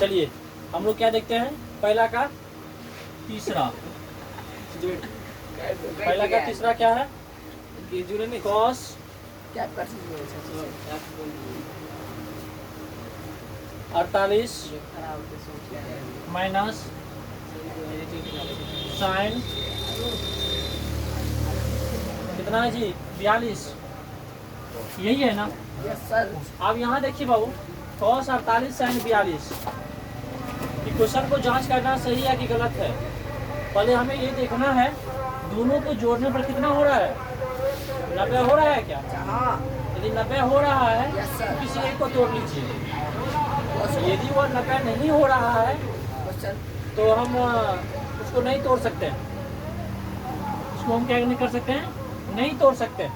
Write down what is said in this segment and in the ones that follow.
चलिए हम लोग क्या देखते हैं, पहला का तीसरा। पहला का तीसरा क्या है, कॉस 48 माइनस साइन कितना है जी 42, यही है ना। अब यहाँ देखिए बाबू, कॉस 48 साइन 42, क्वेश्चन को जांच करना सही है कि गलत है। पहले हमें ये देखना है दोनों को जोड़ने पर कितना हो रहा है, 90 हो रहा है क्या। यदि 90 हो रहा है तो किसी एक को तोड़ लीजिए। यदि वो 90 नहीं हो रहा है तो हम उसको नहीं तोड़ सकते, उसको हम क्या नहीं कर सकते हैं, नहीं तोड़ सकते।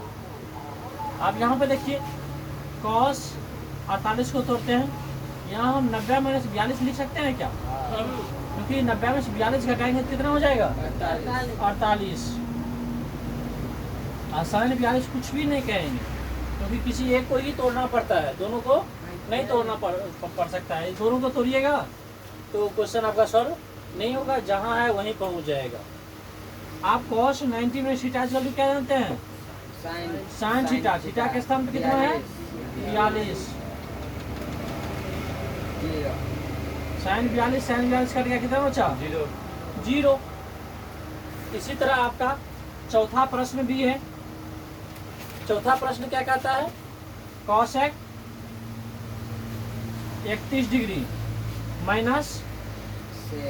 आप यहाँ पे देखिए, कॉस 48 को तोड़ते हैं, यहाँ हम 90 माइनस 42 लिख सकते हैं क्या, क्योंकि 90 में से 42 घटाएंगे तो कितना हो जाएगा 48। आसान 42 कुछ भी नहीं कहेंगे, क्योंकि किसी एक को ही तोड़ना पड़ता है, दोनों को नहीं तोड़ना पड़ सकता है। दोनों को तोड़िएगा तो क्वेश्चन आपका सॉल्व नहीं होगा, जहाँ है वहीं पहुँच जाएगा। आप कॉस 90 में थीटा जल्दी क्या जानते हैं, साइन थीटा। थीटा के स्थान पे कितना है 42, साइन 42 कट गया, कितना बचा 0। इसी तरह आपका चौथा प्रश्न भी है। चौथा प्रश्न क्या कहता है, cosec 31 degree minus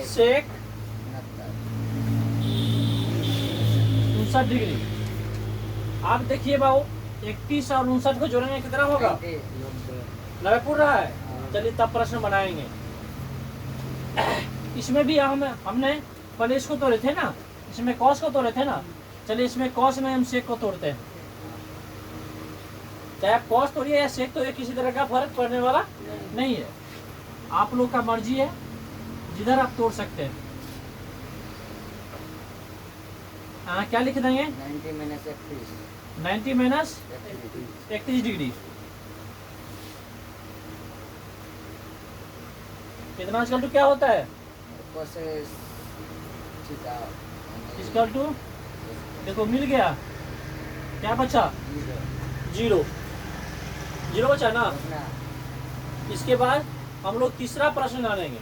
sec 59 degree. आप देखिए बाबू, 31 और 59 को जोड़ेंगे कितना होगा, 90 पूर रहा है। चलिए तब प्रश्न बनाएंगे। इसमें भी हमने पहले इसको तोड़े थे ना, इसमें कॉस को तोड़े थे ना। चलिए इसमें कॉस में हम सेक को तोड़ते हैं। चाहे आप कॉस तोड़िए या सेक तोड़िए, किसी तरह का फर्क पड़ने वाला नहीं है। आप लोग का मर्जी है, जिधर आप तोड़ सकते हैं। हाँ क्या लिख देंगे, 90 माइनस 31 डिग्री कितना इक्वल टू क्या होता है, इक्वल टू देखो मिल गया, क्या बचा 0 बचा ना। इसके बाद हम लोग तीसरा प्रश्न डालेंगे।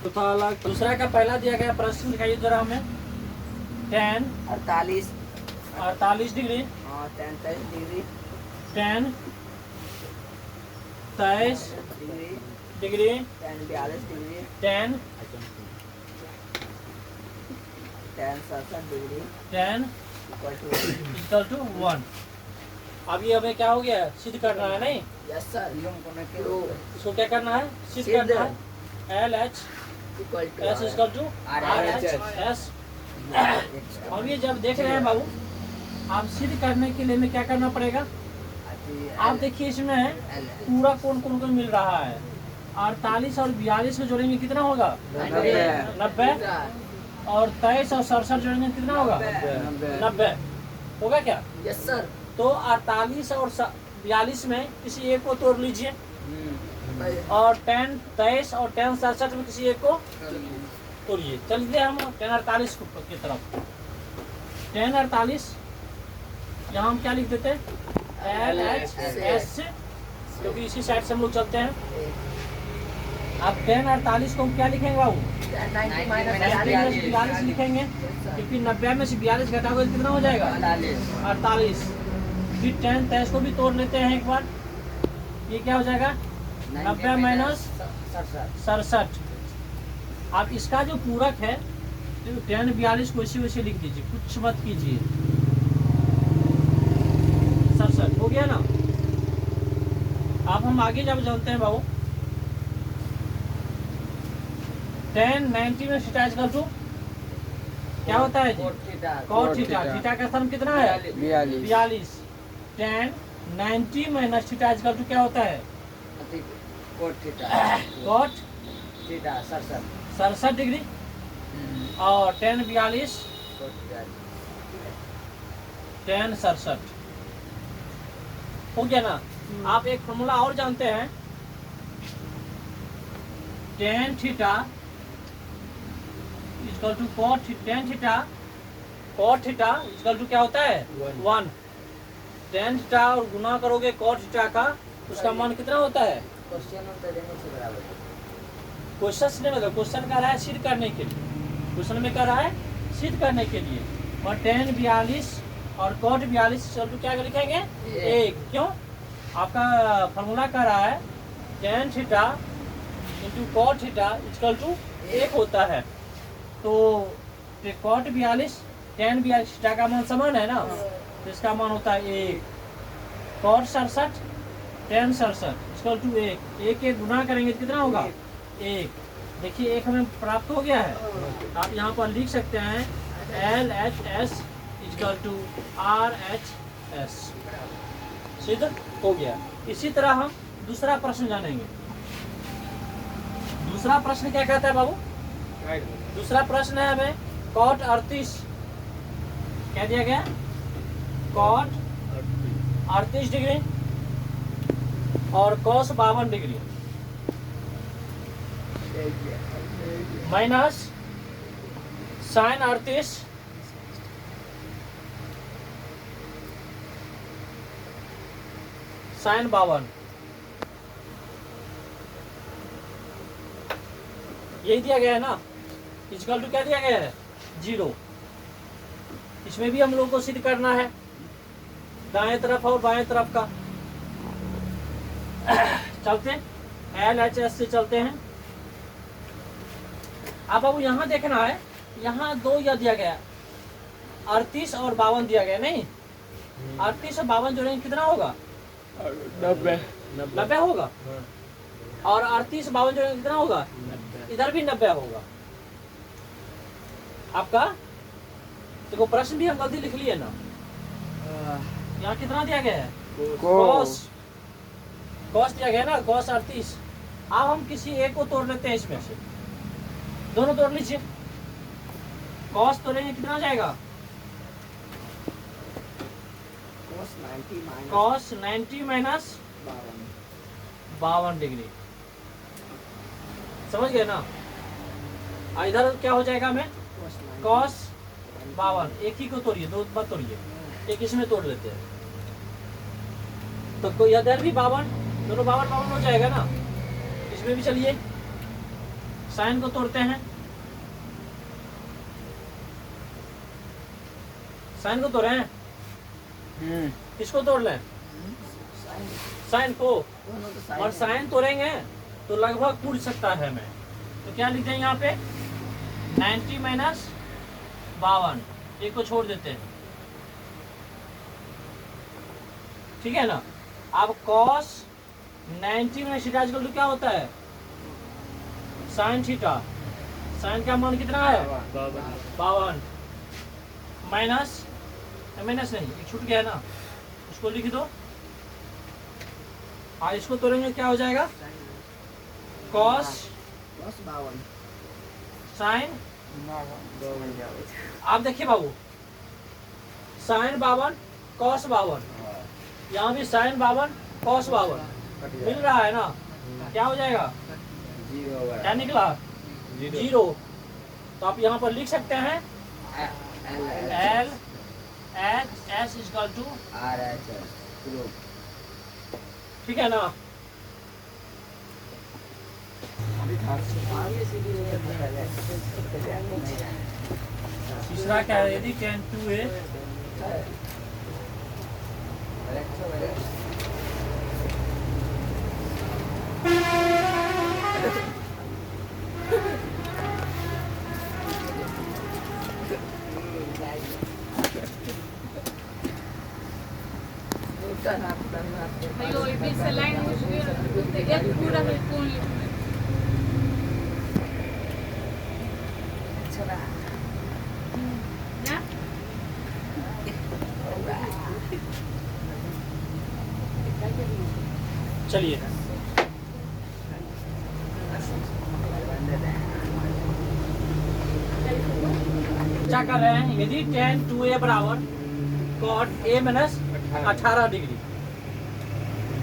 दूसरा का पहला दिया गया प्रश्न दिखाइए जरा हमें, tan 48 degree, tan 23 degree, tan equal to 1। अब ये हमें क्या हो गया, सिद्ध करना है नहीं। Yes sir. इसको क्या करना है, सिद्ध करना है। LH S equal to RH। और ये जब देख रहे हैं बाबू, आप सिद्ध करने के लिए हमें क्या करना पड़ेगा। आप देखिए इसमें पूरा कौन कौन को मिल रहा है, 48 और 42 को जोड़ेंगे कितना होगा 90, और 23 और 67 जोड़ेंगे कितना होगा 90 होगा क्या। Yes sir. तो 48 और 42 में किसी एक को तोड़ लीजिए, और 10 23 और 10 67 में किसी एक को तोड़िए। चलिए हम 10 48 की तरफ, 10 48 यहाँ हम क्या लिख देते हैं LHS, क्योंकि इसी साइड से हम लोग चलते हैं। अब 10 48 को हम क्या लिखेंगे बाबू, 42 लिखेंगे, क्योंकि 90 में से 42 घटाओगे तो कितना हो जाएगा 48। फिर 10 23 को भी तोड़ लेते हैं एक बार, ये क्या हो जाएगा 90 माइनस 67। आप इसका जो पूरक है तो 10 42 को इसी वैसे लिख दीजिए, कुछ मत कीजिए। 67 हो गया ना। अब हम आगे जब चलते हैं बाबू, 10 90 में थीटा इक्वल टू क्या होता है cot थीटा। थीटा का स्थान कितना है 42। 10 90 माइनस थीटा इक्वल टू क्या होता है cot 67 डिग्री, और 10 42 10 67 हो गया ना। आप एक फॉर्मूला और जानते हैं, tan theta equal to tan theta cot theta equal to क्या होता है 1। tan थीटा और गुना करोगे cot थीटा का, उसका मान कितना होता है? क्वेश्चन नहीं, मतलब क्वेश्चन कर रहा है सिद्ध करने के लिए, क्वेश्चन में कर रहा है सिद्ध करने के लिए। और tan 42 और cot 42 इक्वल टू क्या लिखेंगे? 1। क्यों? आपका फॉर्मूला कर रहा है tan theta into cot theta equal to 1 होता है। तो cot 42 tan 42 थीटा का मान समान है ना, तो इसका मान होता है 1। cot 67 tan 67 equal to 1। 1 के गुना करेंगे तो कितना होगा? 1। देखिए 1 हमें प्राप्त हो गया है। आप यहाँ पर लिख सकते हैं LHS इक्वल टू RHS। सिद्ध हो गया। इसी तरह हम दूसरा प्रश्न जानेंगे। दूसरा प्रश्न क्या कहता है बाबू? दूसरा प्रश्न है हमें cot 38 क्या दिया गया? cot 38 डिग्री और cos 52 degree minus sin 38 sin 52। यही दिया गया है ना, इक्वल टू क्या दिया गया है? 0। इसमें भी हम लोगों को सिद्ध करना है दाएं तरफ और बाएं तरफ का। चलते हैं LHS से चलते हैं। अब यहाँ देखना है, यहाँ 2 यह दिया गया 38 और 52 दिया गया, नहीं 38 और 52 जोड़ेंगे कितना होगा? 90 होगा। और 38 52 जोड़ेंगे कितना होगा? इधर भी 90 होगा आपका। देखो प्रश्न भी हम गलती लिख लिए ना, यहाँ कितना दिया गया है? cos दिया गया ना, cos 38। अब हम किसी एक को तोड़ लेते हैं, इसमें से दोनों तोड़ लीजिए। cos तोड़ेंगे कितना आ जाएगा? cos 90 minus 52 degree. समझ गए ना? इधर क्या हो जाएगा हमें? cos 52। एक ही को तोड़िए, 2 मत तोड़िए, एक इसमें तोड़ लेते हैं। तो इधर भी 52, दोनों 52 हो जाएगा ना। इसमें भी चलिए साइन को तोड़ते हैं। साइन को तोड़े हैं, किसको तोड़ लें? साइन को। और साइन तोड़ेंगे तो लगभग पूछ सकता है हमें, तो क्या लिखते हैं यहाँ पे? 90 माइनस 52, एक को छोड़ देते हैं, ठीक है ना। अब cos 90 minus theta equal to क्या होता है? sin theta. साइन का मान कितना है? 52 माइनस नहीं, एक छूट गया ना, उसको लिख दो। इसको तोड़ेंगे क्या हो जाएगा? cos sin। आप देखिए बाबू, sin 52 cos 52, यहाँ भी sin 52 cos 52 मिल रहा है ना। क्या हो जाएगा? क्या निकला? 0। तो आप यहाँ पर लिख सकते हैं LHS इक्वल टू RHS, ठीक है ना। तीसरा क्या है? यदि tan 2a Ayo, bisa lain dia kurang pun. Ya? चलिए क्या कर रहे हैं? यदि tan 2a बराबर cot a माइनस 18 डिग्री,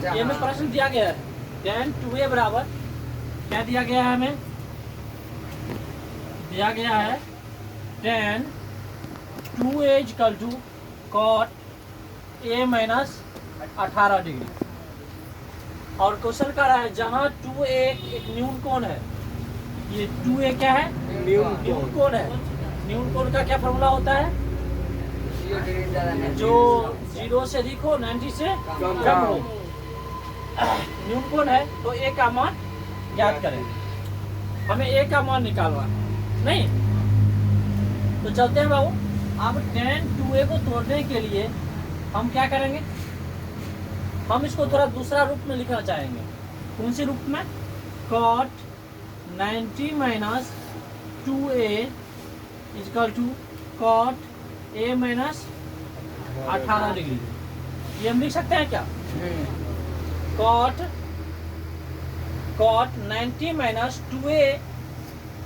ये हमें प्रश्न दिया गया है tan 2a बराबर क्या दिया गया है हमें? दिया गया है tan 2a equal to cot a minus 18 degree. और क्वेश्चन कर रहा है जहाँ 2a एक न्यून कोण है, ये 2a क्या है? न्यून कोण है। न्यून कोण का क्या फॉर्मूला होता है? जो 0 से अधिक हो 90 से कम हो। न्यून कोण है तो a का मान ज्ञात करें। हमें a का मान निकालना है, नहीं तो चलते हैं बाबू। अब tan 2a को तोड़ने के लिए हम क्या करेंगे? हम इसको थोड़ा दूसरा रूप में लिखना चाहेंगे। कौन से रूप में? cot 90 minus 2a equal to cot a minus 18 degree. ये हम लिख सकते हैं क्या? cot 90 minus 2a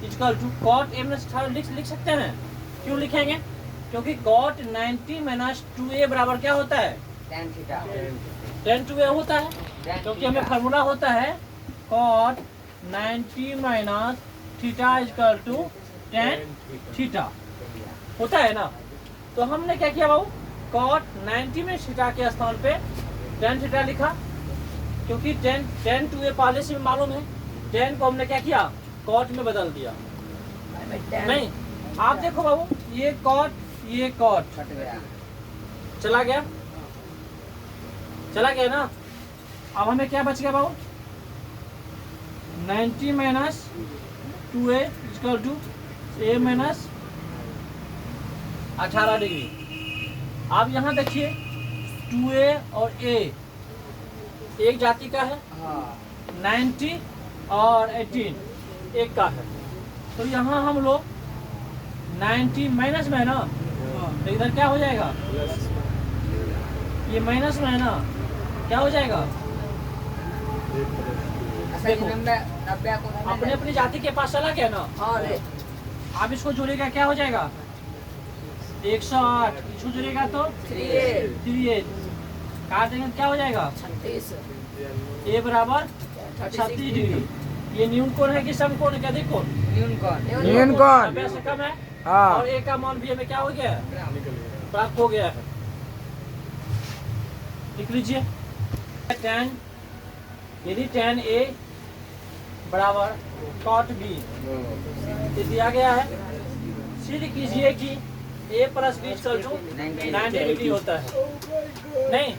equal to cot a minus 18 लिख सकते हैं। क्यों लिखेंगे? क्योंकि cot 90 माइनस 2a बराबर क्या होता है? tan 2a होता है। क्योंकि हमें फार्मूला होता है cot 90 minus theta equal to tan theta, होता है ना। तो हमने क्या किया बाबू? cot 90 में थीटा के स्थान पे tan थीटा लिखा, क्योंकि tan 2a पहले से मालूम है। tan को हमने क्या किया? cot में बदल दिया। नहीं, आप देखो बाबू, ये cot चला गया ना। अब हमें क्या बच गया बाबू? 90 minus 2a equal to a minus 18 degree. आप यहाँ देखिए 2a और a एक जाति का है, 90 और 18 एक का है। तो यहाँ हम लोग 90 माइनस में है ना, तो इधर क्या हो जाएगा? ये माइनस में है ना, क्या हो जाएगा? देखो अपने अपनी जाति के पास चला गया ना। आप इसको जोड़ेगा क्या हो जाएगा? 108। इसको जोड़ेगा तो 38 काट देंगे क्या हो जाएगा? a बराबर 36 डिग्री। ये न्यून कोण है कि सम कोण है? क्या देखो न्यून कोण से कम है। हाँ। और a का मान भी हमें क्या हो गया है? प्राप्त हो गया है। लिख लीजिए tan, यदि tan a बराबर cot b ये दिया गया है, सिद्ध कीजिए कि a plus b equal to 90 degree होता है। नहीं,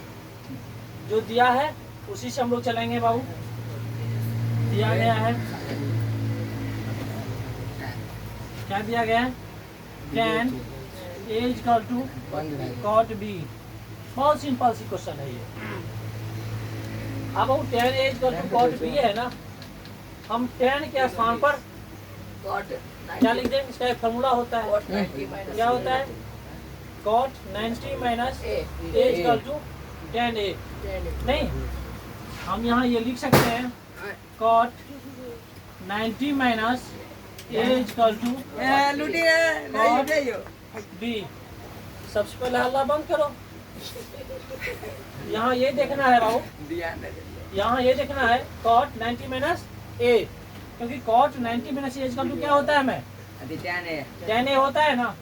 जो दिया है उसी से हम लोग चलेंगे बाबू। दिया गया है, क्या दिया गया है? tan a equal to cot b। बहुत सिंपल सी क्वेश्चन है ये। अब tan a equal to cot b है ना, हम tan के स्थान पर क्या लिख दें? इसका एक फॉर्मूला होता है, क्या होता है? cot 90 minus a equal to tan a। नहीं, हम यहाँ ये लिख सकते हैं cot 90 minus a equal to b। सबसे पहले हल्ला बंद करो। यहाँ ये देखना है बाबू, यहाँ ये देखना है cot 90 माइनस a, क्योंकि cot 90 minus a equal to क्या होता है? हमें tan a होता है ना।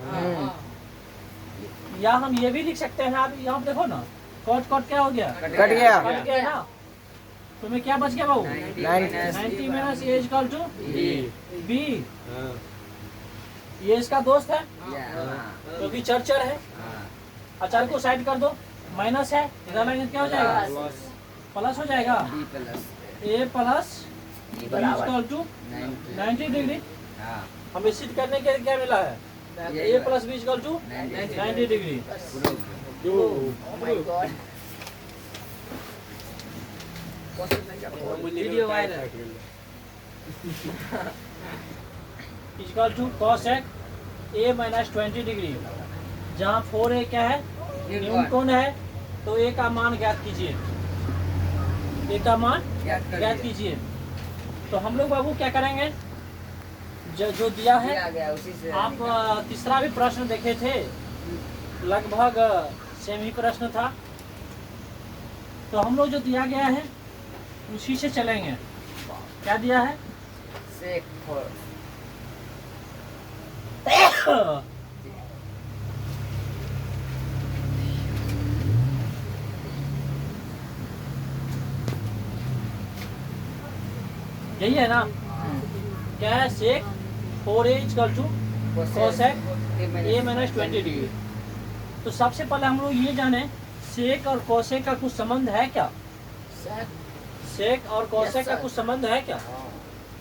या हम ये भी लिख सकते हैं। आप यहाँ पे देखो ना, cot क्या हो गया? कट गया। कट गया ना। तुम्हें क्या बच गया बाबू? 90 minus a equal to b। ये इसका दोस्त है क्योंकि चर है। अचार को साइड कर दो, माइनस है, इधर लाएंगे क्या हो जाएगा? प्लस हो जाएगा। a plus equal to 90 degree. हमें सिद्ध करने के लिए क्या मिला है? a plus b equal to 90 degree. Video viral equal to cosec a minus 20 degree. जहाँ 4a क्या है? न्यून कोण है। तो a का मान ज्ञात कीजिए। a का मान ज्ञात कीजिए। तो हम लोग बाबू क्या करेंगे? जो दिया है, आप तीसरा भी प्रश्न देखे थे, लगभग सेम ही प्रश्न था। तो हम लोग जो दिया गया है उसी से चलेंगे। क्या दिया है? सेक फोर यही है ना? क्या है? Sec 4a equal to cosec a minus 20 degree. तो सबसे पहले हम लोग ये जाने सेक और कोसेक का कुछ संबंध है क्या? सेक और कोसेक का कुछ संबंध है क्या?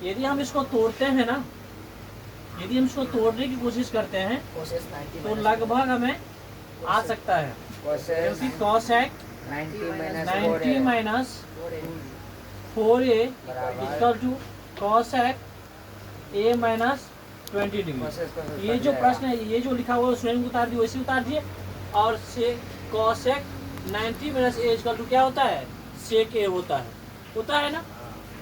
यदि हम इसको तोड़ते हैं ना, यदि हम इसको तोड़ने की कोशिश करते हैं तो लगभग हमें आ सकता है, क्योंकि cosec 90 minus 4a equal to cosec a minus 20 degree. ये जो प्रश्न है, ये जो लिखा हुआ है स्वयं उतार दिए, वैसे उतार दिए। और से cosec 90 minus a equal to क्या होता है? सेक a होता है ना?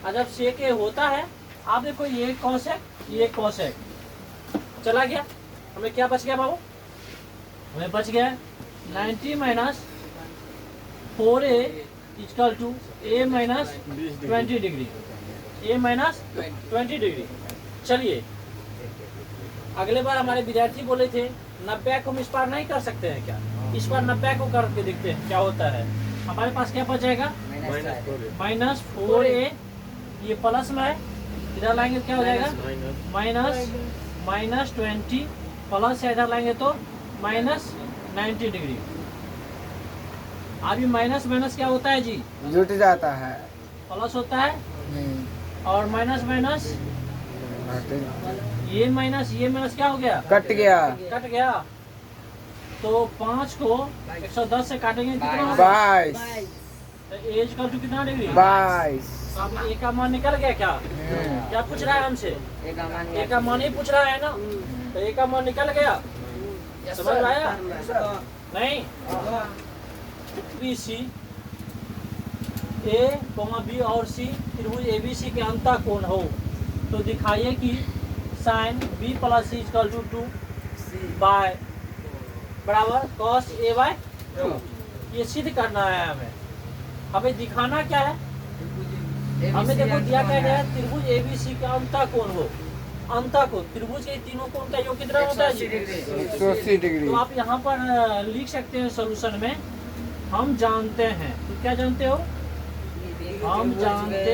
और जब सेक a होता है, आप देखो ये कोसेक ये कोसेक चला गया, हमें क्या बच गया बाबू? हमें बच गया 90 minus 4a equal to a minus 20 degree, a minus 20 degree. चलिए, अगले बार हमारे विद्यार्थी बोले थे 90 को हम इस पार नहीं कर सकते हैं क्या? इस बार 90 को करके देखते हैं क्या होता है। हमारे पास क्या बच जाएगा? माइनस 4a, ये प्लस में है, इधर लाएंगे क्या हो जाएगा? माइनस 20 प्लस इधर लाएंगे तो माइनस 90 डिग्री। अभी माइनस माइनस क्या होता है जी? जुट जाता है। प्लस होता है, और माइनस माइनस ये माइनस क्या हो गया? कट गया। तो 5 को 110 से काटेंगे कितना होगा? 22 तो एज का कितना डिग्री? 22। अब ए का मान निकल गया क्या? क्या पूछ रहा है हमसे? ए का मान ही पूछ रहा है ना, तो ए का मान निकल गया। समझ में आया? नहीं? बी सी ए, बी और सी त्रिभुज ABC के अंतः कोण हो तो दिखाइए कि sine B plus C equal to 2 by बराबर cos A बाय 2। ये सिद्ध करना है हमें दिखाना क्या है? हमें देखो दिया क्या गया है, त्रिभुज ABC का अंतः कोण हो। अंतः कोण, त्रिभुज के तीनों कोण का योग कितना होता है जी? 180 डिग्री। तो आप यहाँ पर लिख सकते हैं सोल्यूशन में, हम जानते हैं। तो क्या जानते हो? हम जानते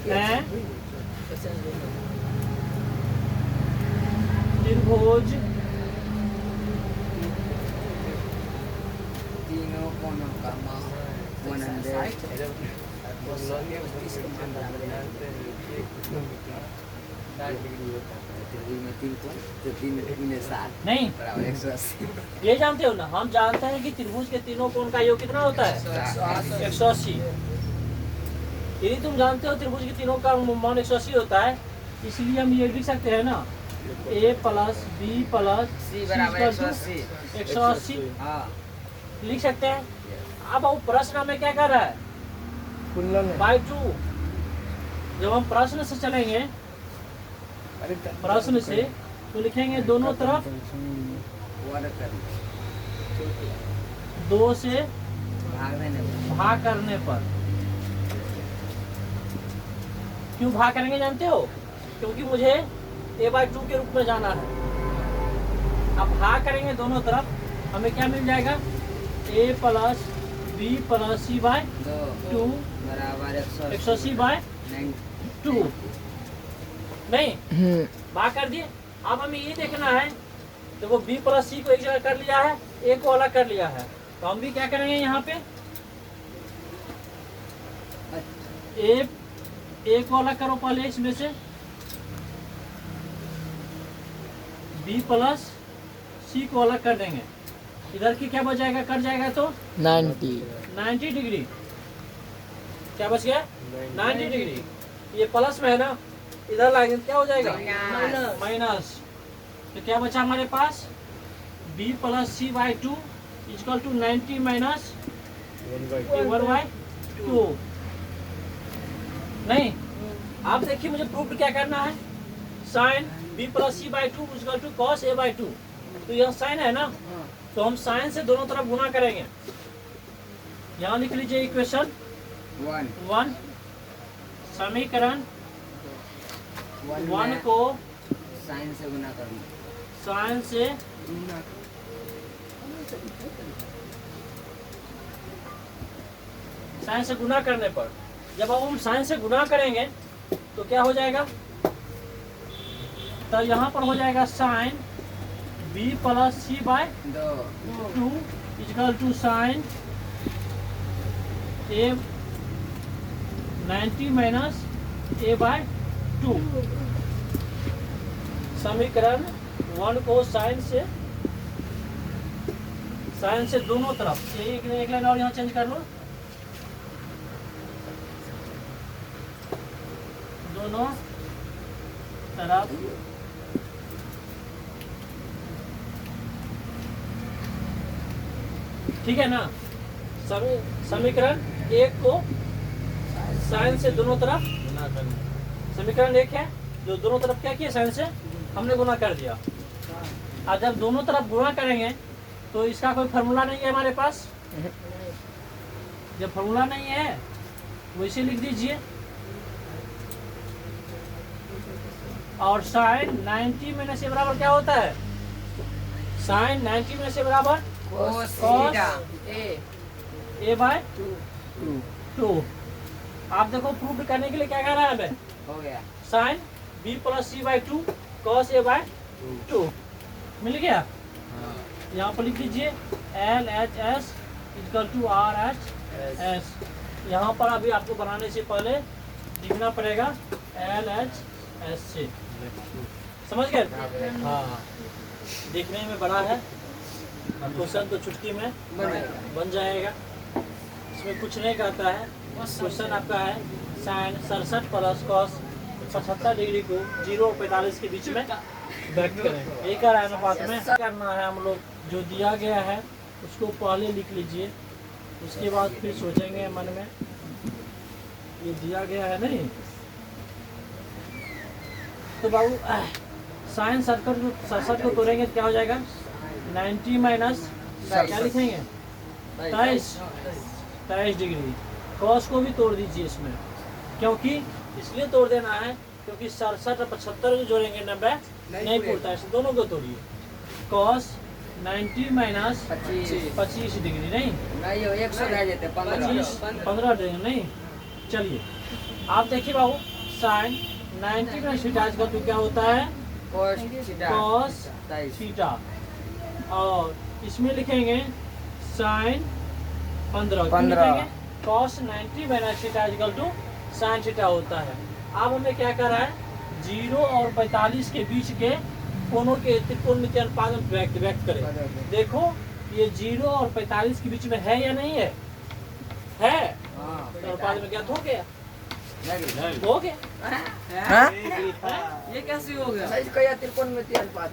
हैं त्रिभुज तीनों कोनों का मान 100 नहीं, बराबर 180। ये जानते हो ना? हम जानते हैं कि त्रिभुज के तीनों कोण का योग कितना होता है? 180। यदि तुम जानते हो त्रिभुज के तीनों का मान 180 होता है, इसलिए हम ये लिख सकते हैं ना, A plus B plus C बराबर 180। 180 लिख सकते हैं। अब वो प्रश्न हमें क्या कर रहा है? बाय 2। जब हम प्रश्न से चलेंगे, प्रश्न से तो लिखेंगे दोनों तरफ 2 से भाग करने पर। क्यों भाग करेंगे जानते हो? क्योंकि मुझे a/2 के रूप में जाना है। अब भाग करेंगे दोनों तरफ, हमें क्या मिल जाएगा? a plus B plus C by 2 बराबर 180 बाय 2। नहीं, भाग कर दिए। अब हमें ये देखना है, देखो B प्लस C को एक जगह कर लिया है, A को अलग कर लिया है, तो हम भी क्या करेंगे यहाँ पे? A को अलग करो पहले इसमें से, B प्लस C को अलग कर देंगे। इधर की क्या बच जाएगा? कट जाएगा तो 90 डिग्री। क्या बच गया? 90 डिग्री। ये प्लस में है ना, इधर लाएंगे क्या हो जाएगा? माइनस। तो क्या बचा हमारे पास? B plus C by 2 equal to 90 minus 1/2। नहीं, आप देखिए मुझे प्रूफ क्या करना है। Sine B plus C by 2 equal to cos A by 2। तो यह साइन है ना, तो हम साइन से दोनों तरफ गुना करेंगे। यहाँ लिख लीजिए इक्वेशन 1। समीकरण 1 को साइन से गुना करना। साइन से गुना करने पर, जब हम साइन से गुना करेंगे तो क्या हो जाएगा, तो यहाँ पर हो जाएगा sine b plus C by 2 equal to sine a 90 minus a by 2। समीकरण 1 को साइन से दोनों तरफ, एक लाइन और यहाँ चेंज कर लो, दोनों तरफ ठीक है ना। समीकरण 1 को साइन से दोनों तरफ, समीकरण 1 है जो दोनों तरफ क्या किया, साइन से हमने गुना कर दिया। और जब दोनों तरफ गुना करेंगे तो इसका कोई फार्मूला नहीं है हमारे पास, जब फार्मूला नहीं है वैसे लिख दीजिए। और साइन 90 में से बराबर क्या होता है, साइन 90 में से बराबर cos cos theta a by 2। आप देखो प्रूफ करने के लिए क्या कह रहा है हमें, हो गया। Sine b plus C by 2 cos a by 2 मिल गया। यहाँ पर लिख दीजिए LHS इक्वल टू RHS। यहाँ पर अभी आपको बनाने से पहले लिखना पड़ेगा LHS से, समझ गए। हाँ, देखने में बड़ा है, क्वेश्चन तो चुटकी में बन जाएगा, इसमें कुछ नहीं कहता है। क्वेश्चन आपका है साइन 67 प्लस कॉस 75 डिग्री को 0 और 45 के बीच में व्यक्त करें, यही कर रहा है अनुपात में करना है। हम लोग जो दिया गया है उसको पहले लिख लीजिए, उसके बाद फिर सोचेंगे मन में, ये दिया गया है नहीं तो बाबू साइन सर्कल को तोड़ेंगे तो क्या हो जाएगा, 90 माइनस क्या लिखेंगे 23 डिग्री। कॉस को भी तोड़ दीजिए इसमें, क्योंकि इसलिए तोड़ देना है क्योंकि 67 और 75 को जोड़ेंगे 90 नहीं पूरता है, दोनों को तोड़िए। कॉस 90 माइनस 25 डिग्री नहीं 15 डिग्री नहीं। चलिए आप देखिए बाबू, साइन 90 में थीटा का तो क्या होता है कॉस थीटा, और इसमें लिखेंगे sine 15 cos 90 minus theta equal to sine theta होता है। अब हमें क्या कर रहा है, 0 और 45 के बीच के कोनों के त्रिकोणमितीय अनुपात में व्यक्त करें। देखो ये 0 और 45 के बीच में है या नहीं है, अनुपात में क्या हो गया, हो गया। हाँ? ये कैसे हो गया, त्रिकोणमितीय अनुपात।